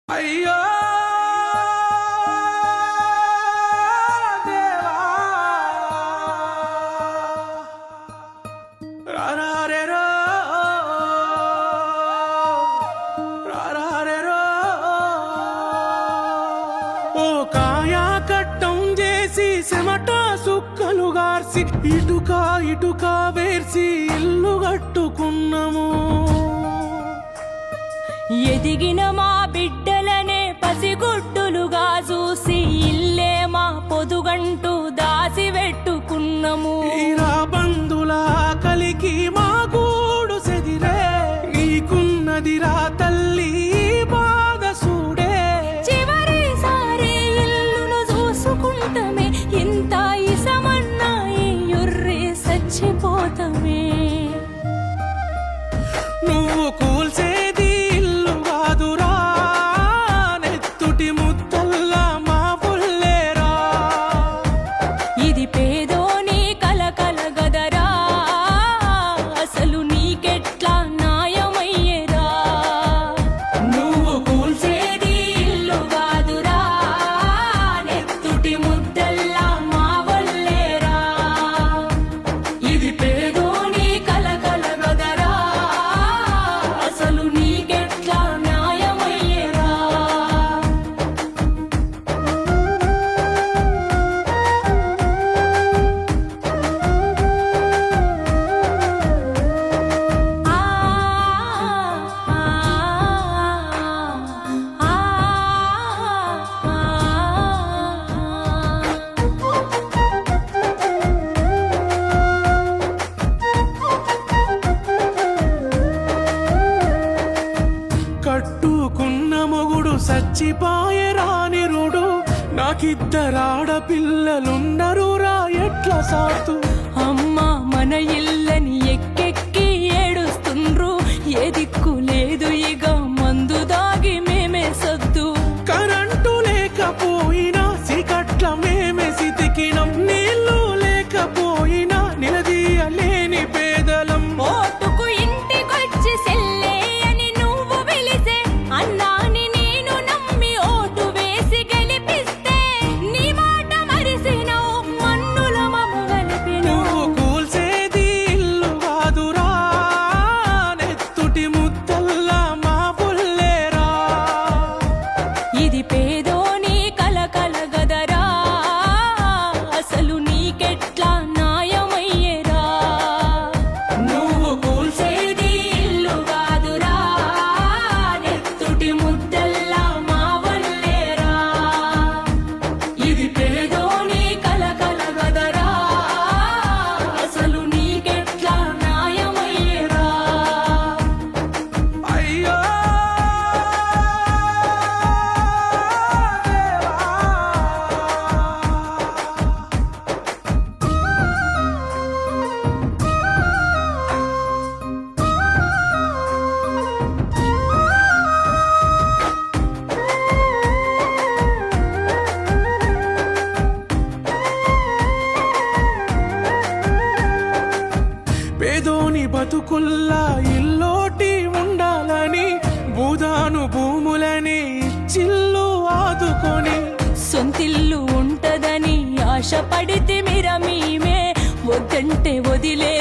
అయ్యో దేవా రారారేరో రారారేరో ఓ కాయా కట్టం చేసి చెమట సుక్కలు గార్సి ఇటుక వేర్సి ఇల్లు కట్టుకున్నాము. ఎదిగిన మా బిడ్డలనే పసిగుడ్డులుగా చూసి ఇల్లే మా పొదుగంటూ దాసి పెట్టుకున్నాము. ఈరా బంధుల కలికి మా గూడు సెదిరే ఈకున్నదిరా తల్లి బాధ సూడే. చివరిసారి ఇల్లును చూసుకుంటమే ఇంత ఇసమన్నా ఎర్రి చచ్చిపోతమే. నువ్వు కూల్చేది ఇల్లు కాదురా నెత్తుటి ముద్దల్లా మా పుల్లేరా. ఇది పేదోని కలకల గదరా అసలు నీకెట్లా న్యాయమయ్యేరా. నువ్వు కూల్చేది ఇల్లు కాదురా నెత్తుటి ముద్దల్లా మా వల్లేరా. ఇది పేదోని కలకల గదరా అసలు నీకెట్లా న్యాయమయ్యేరా. ఆ కట్టుకున్న మొగుడు సచ్చిపాయరా నిరుడు. నాకిద్దరాడపిల్లలుండరురా ఎట్లా సాతు. అమ్మ మన ఇల్లని ఎక్కెక్కి ఏడుస్తుండ్రు. ఏ దిక్కు లేదు ఇక మందు దాగి మేమే సద్దు. కరెంటు లేకపోయినా సికట్ల మేమే సితికినం. నీళ్లు లేకపోయినా నిలదీయలేని పేదలం. ఓటుకు ఇంటికొచ్చి సెల్లే అని నువ్వు పిలిసే అన్నాని నేను నమ్మి ఓటు వేసి గెలిపిస్తే నీ మాట మరిసినవు మన్నుల మమ్ము గలిపినవు. నువ్వు కూల్చేది ఇల్లు కాదురా నెత్తుటి ముద్దల్లా మా పుల్లేరా. ఇది పేదోని కలకల గదరా అసలు నీకెట్లా న్యాయమయ్యేరా. నువ్వు కూల్చేది ఇల్లు కాదురా నెత్తుటి ముద్దల్లా మా వల్లేరా. ఇది పేదోని కలకల గదరా అసలు నీకెట్లా న్యాయమయ్యేరా. అయ్యో పేదోని బతుకుల్లా ఇల్లోటి ఉండాలని భూదాను భూములని చిల్లు ఆదుకొని. సొంతిల్లు ఉంటదని ఆశపడితే మీరా మేమే వద్దంటే వదిలే